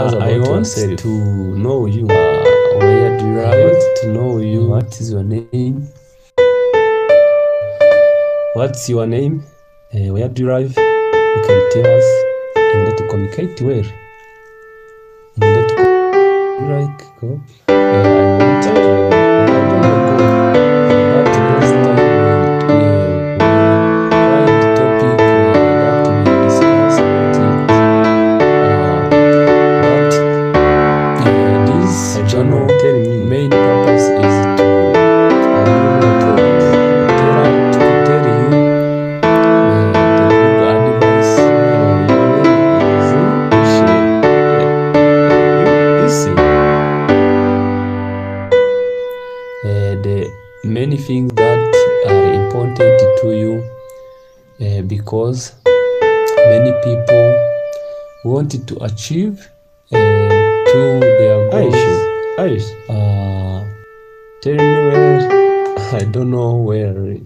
us about I want yourself. to know you. Where do you I live? want to know you. What is your name? What's your name? Where do you live? You can tell us in order to communicate well. In order to like go. I want to. I don't know go. But next time we'll find the topic that we discuss about it. But this channel main purpose is to tell you the good advice. Your name is easy. The many things that are important to you because many people want to achieve to their goals. Tell me where. I don't know where.